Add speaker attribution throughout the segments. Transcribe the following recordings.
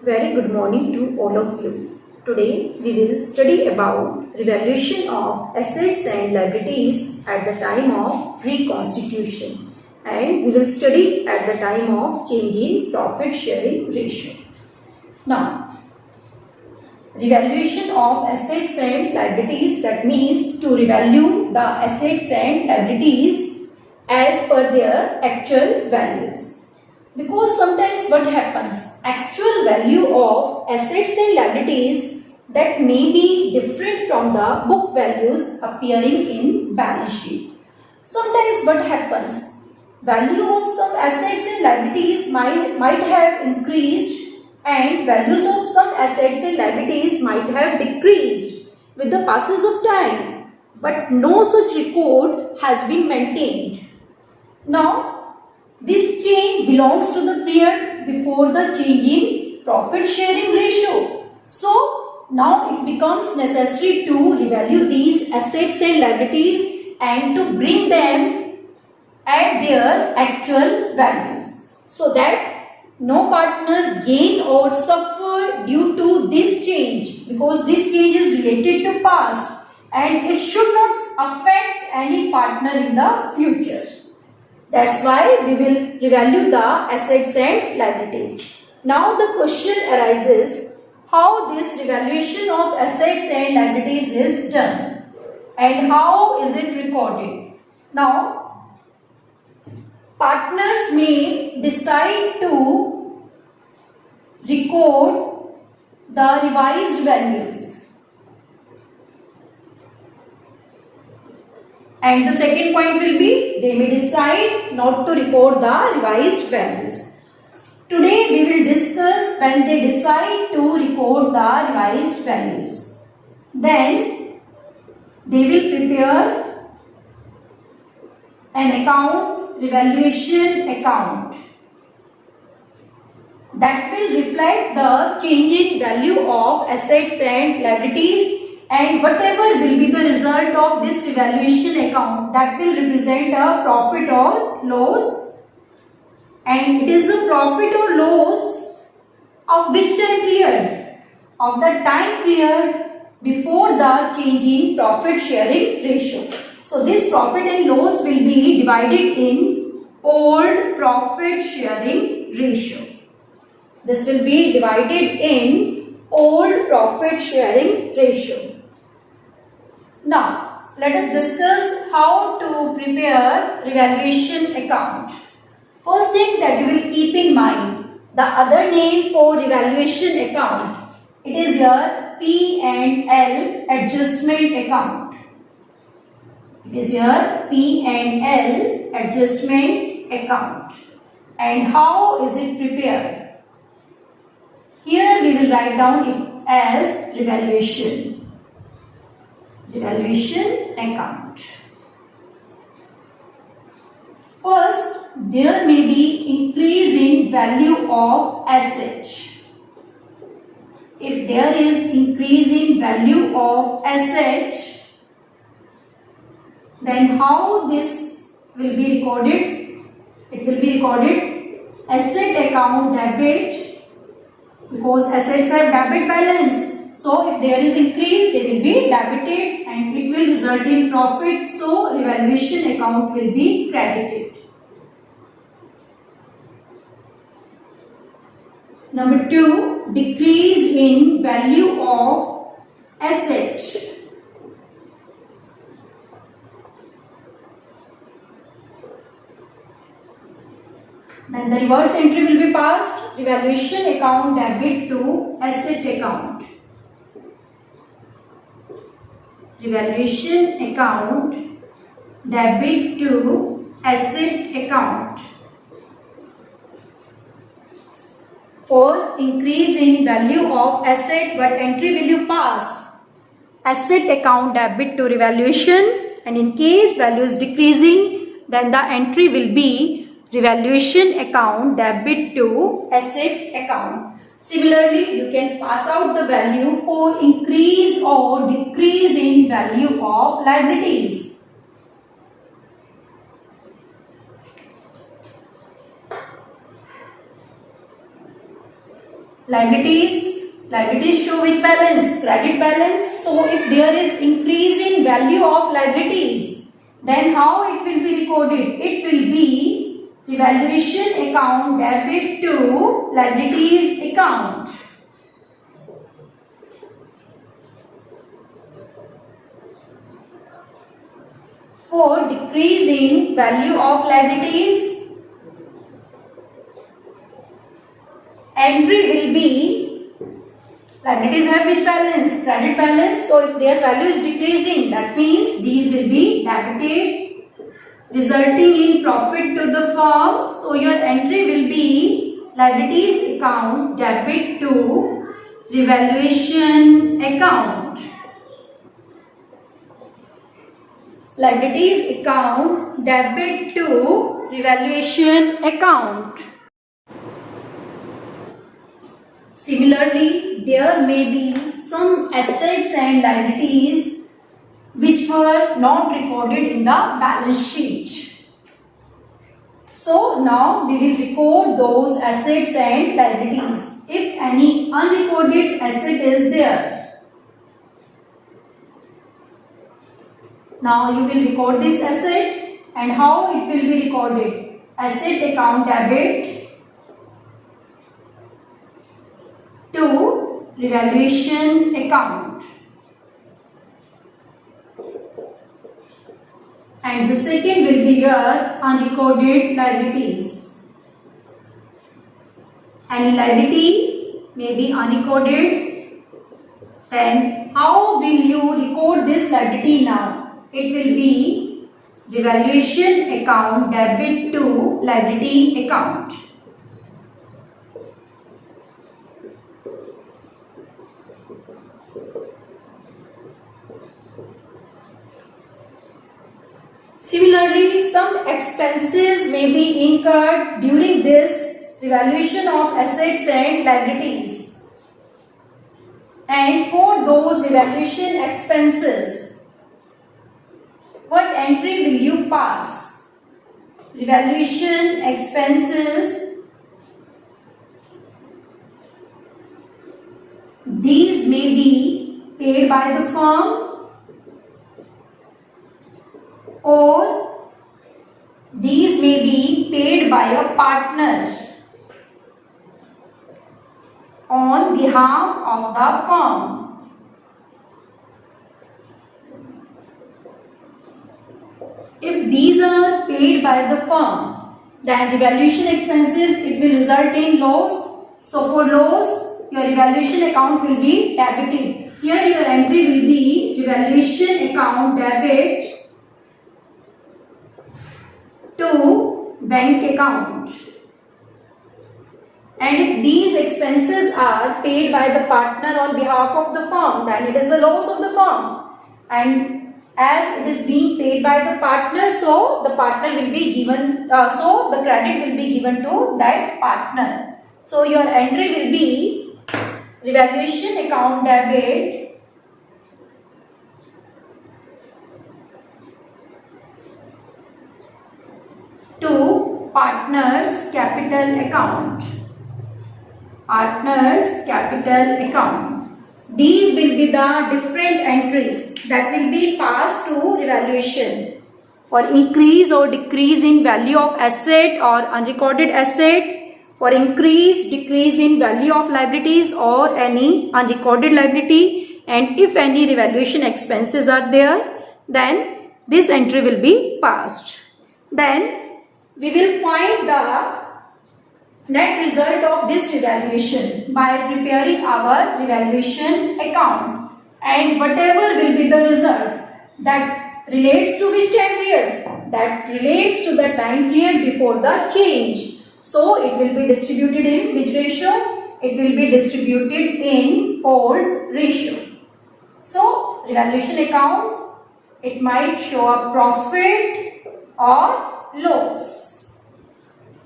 Speaker 1: Very good morning to all of you. Today we will study about revaluation of assets and liabilities at the time of reconstitution, and we will study at the time of change in profit sharing ratio. Now, revaluation of assets and liabilities, that means to revalue the assets and liabilities as per their actual values. Because sometimes what happens, actual value of assets and liabilities that may be different from the book values appearing in balance sheet. Sometimes what happens, value of some assets and liabilities might have increased and values of some assets and liabilities might have decreased with the passage of time, but no such record has been maintained. Now, this change belongs to the period before the change in profit sharing ratio. So, now it becomes necessary to revalue these assets and liabilities and to bring them at their actual values, so that no partner gain or suffer due to this change, because this change is related to past and it should not affect any partner in the future. That's why we will revalue the assets and liabilities. Now the question arises, how this revaluation of assets and liabilities is done and how is it recorded? Now, partners may decide to record the revised values. And the second point will be, they may decide not to record the revised values. Today we will discuss when they decide to record the revised values. Then they will prepare an account, revaluation account, that will reflect the changing value of assets and liabilities, and whatever will be the result of this revaluation account, that will represent a profit or loss. And it is a profit or loss of which time period? Of the time period before the change in profit sharing ratio. So this profit and loss will be divided in old profit sharing ratio. This will be divided in old profit sharing ratio. Now, let us discuss how to prepare revaluation account. First thing that you will keep in mind, the other name for revaluation account, it is your P&L adjustment account. It is your P&L adjustment account. And how is it prepared? Here we will write down it as revaluation account. First, there may be increase in value of asset. If there is increase in value of asset, then how this will be recorded? It will be recorded asset account debit, because assets have debit balance. So if there is increase, they will be debited and it will result in profit. So revaluation account will be credited. Number 2, decrease in value of asset. Then the reverse entry will be passed, revaluation account debit to asset account. Revaluation account debit to asset account. For increase in value of asset, what entry will you pass? Asset account debit to revaluation, and in case value is decreasing, then the entry will be revaluation account debit to asset account. Similarly, you can pass out the value for increase or decrease in value of liabilities. liabilities show which balance? Credit balance. So if there is increase in value of liabilities, then how it will be recorded? It will be revaluation account debit to liabilities account. For decrease in value of liabilities, entry will be, liabilities have which balance? Credit balance. So if their value is decreasing, that means these will be debited, resulting in profit to the firm. So your entry will be liabilities account debit to revaluation account. Liabilities account debit to revaluation account. Similarly, there may be some assets and liabilities which were not recorded in the balance sheet. So now we will record those assets and liabilities. If any unrecorded asset is there, now you will record this asset, and how it will be recorded? Asset account debit to revaluation account. And the second will be your unrecorded liabilities. Any liability may be unrecorded. Then how will you record this liability now? It will be revaluation account debit to liability account. Similarly, some expenses may be incurred during this revaluation of assets and liabilities. And for those revaluation expenses, what entry will you pass? Revaluation expenses. These may be paid by the firm, or these may be paid by a partner on behalf of the firm. If these are paid by the firm, then revaluation expenses, it will result in loss. So for loss, your revaluation account will be debited. Here your entry will be revaluation account debit to bank account. And if these expenses are paid by the partner on behalf of the firm, then it is the loss of the firm. And as it is being paid by the partner, so the partner will be given, so the credit will be given to that partner. So your entry will be revaluation account debit to partners capital account. Partners capital account. These will be the different entries that will be passed through revaluation. For increase or decrease in value of asset or unrecorded asset, for increase, decrease in value of liabilities or any unrecorded liability, and if any revaluation expenses are there, then this entry will be passed. Then we will find the net result of this revaluation by preparing our revaluation account, and whatever will be the result that relates to which time period? That relates to the time period before the change. So it will be distributed in which ratio? It will be distributed in old ratio. So revaluation account, it might show a profit or loss.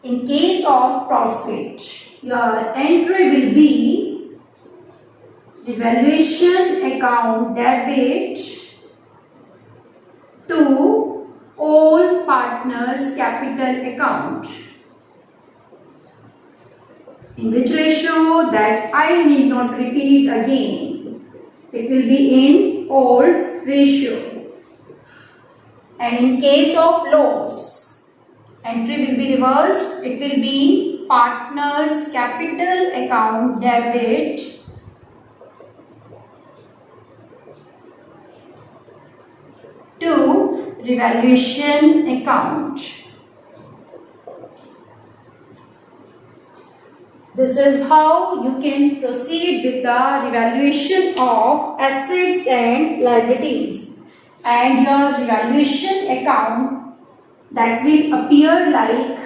Speaker 1: In case of profit, your entry will be revaluation account debit to all partners capital account. In which ratio? That I need not repeat again. It will be in old ratio. And in case of loss, entry will be reversed. It will be partner's capital account debit to revaluation account. This is how you can proceed with the revaluation of assets and liabilities. And your revaluation account, that will appear like,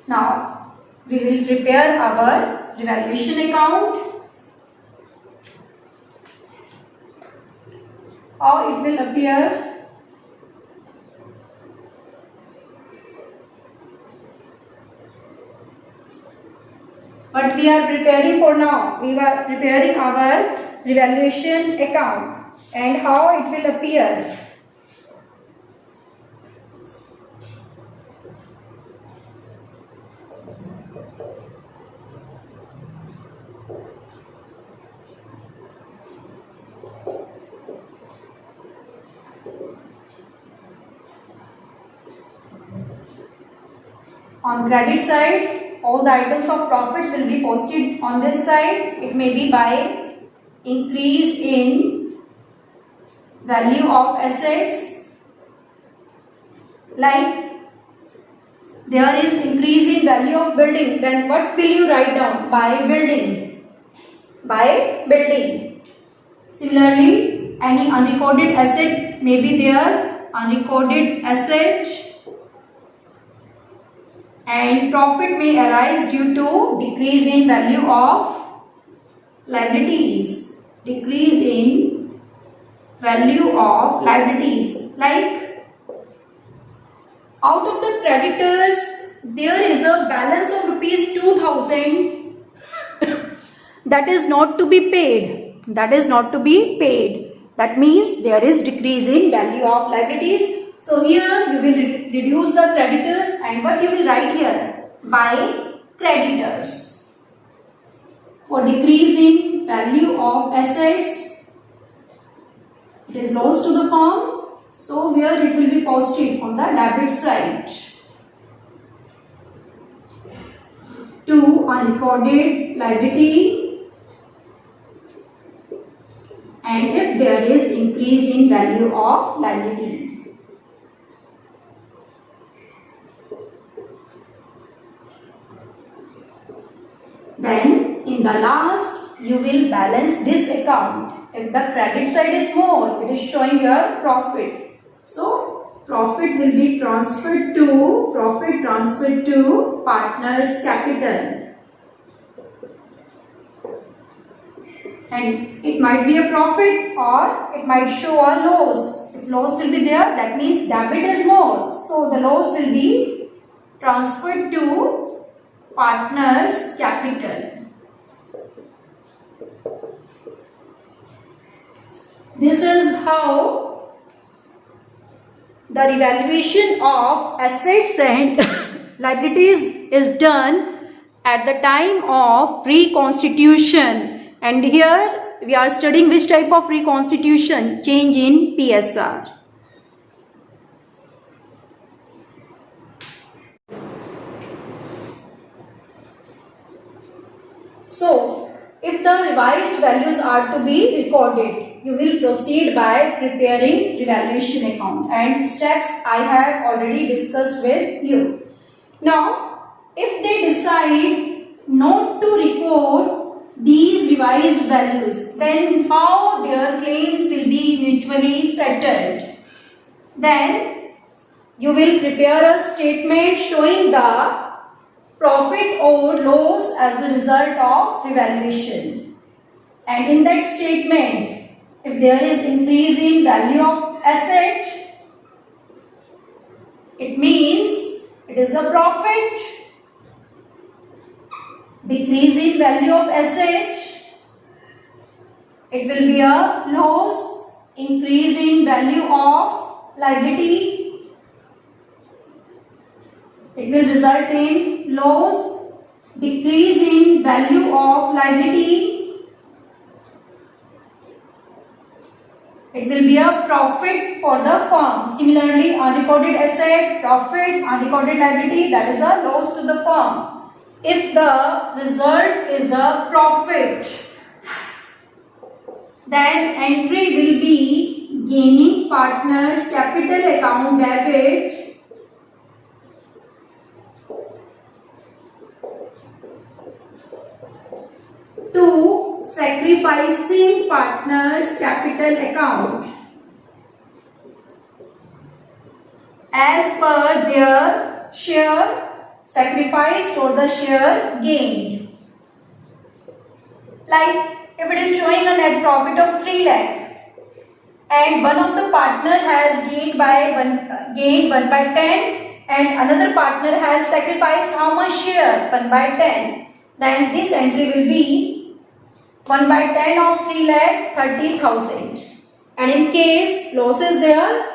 Speaker 1: now we will prepare our revaluation account. How it will appear? What we are preparing for now? We are preparing our revaluation account. And how it will appear? On credit side, all the items of profits will be posted on this side. It may be by increase in value of assets, like there is increase in value of building, then what will you write down? By building. By building. Similarly, any unrecorded asset may be there, unrecorded asset, and profit may arise due to decrease in value of liabilities. Decrease in value of liabilities, like out of the creditors there is a balance of rupees 2000 that is not to be paid. That is not to be paid. That means there is decrease in value of liabilities. So here you will reduce the creditors, and what you will write here? By creditors. For decrease in value of assets, it is lost to the firm, so here it will be posted on the debit side. To unrecorded liability, and if there is increase in value of liability. Then in the last you will balance this account. If the credit side is more, it is showing here profit. So profit will be transferred to partner's capital. And it might be a profit or it might show a loss. If loss will be there, that means debit is more. So the loss will be transferred to partner's capital. This is how the revaluation of assets and liabilities is done at the time of reconstitution. And here we are studying which type of reconstitution? Change in PSR. So, if the revised values are to be recorded, you will proceed by preparing revaluation account, and steps I have already discussed with you. Now, if they decide not to record these revised values, then how their claims will be mutually settled? Then you will prepare a statement showing the profit or loss as a result of revaluation. And in that statement, if there is increase in value of asset, it means it is a profit. Decrease in value of asset, it will be a loss. Increase in value of liability, it will result in loss. decrease in value of liability, it will be a profit for the firm. Similarly, unrecorded asset, profit, unrecorded liability, that is a loss to the firm. If the result is a profit, then entry will be gaining partners capital account debit to sacrificing partners capital account as per their share sacrificed or the share gained. Like if it is showing a net profit of 3 lakh and one of the partner has gained 1 by 10 and another partner has sacrificed how much share? 1 by 10. Then this entry will be 1 by 10 of 3 lakh 30,000. And in case loss is there,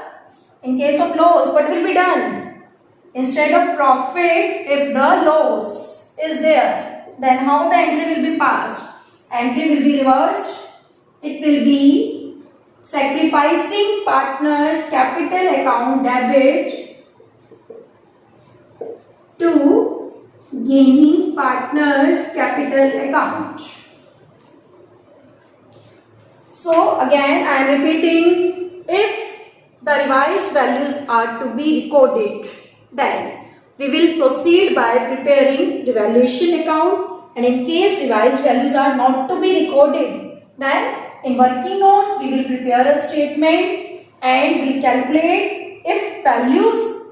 Speaker 1: in case of loss, what will be done? Instead of profit, if the loss is there, then how the entry will be passed? Entry will be reversed. It will be sacrificing partners capital account debit to gaining partners capital account. So again I am repeating, if the revised values are to be recorded, then we will proceed by preparing revaluation account, and in case revised values are not to be recorded, then in working notes we will prepare a statement and will calculate if values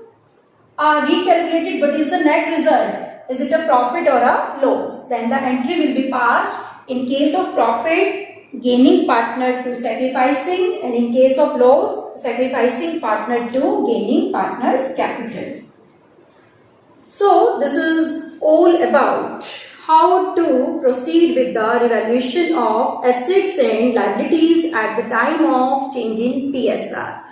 Speaker 1: are recalculated, what is the net result? Is it a profit or a loss? Then the entry will be passed. In case of profit, gaining partner to sacrificing, and in case of loss, sacrificing partner to gaining partner's capital. So this is all about how to proceed with the revaluation of assets and liabilities at the time of change in PSR.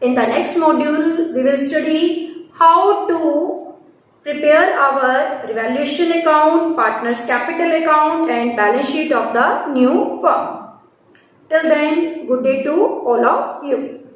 Speaker 1: In the next module, we will study how to prepare our revaluation account, partners capital account and balance sheet of the new firm. Till then, good day to all of you.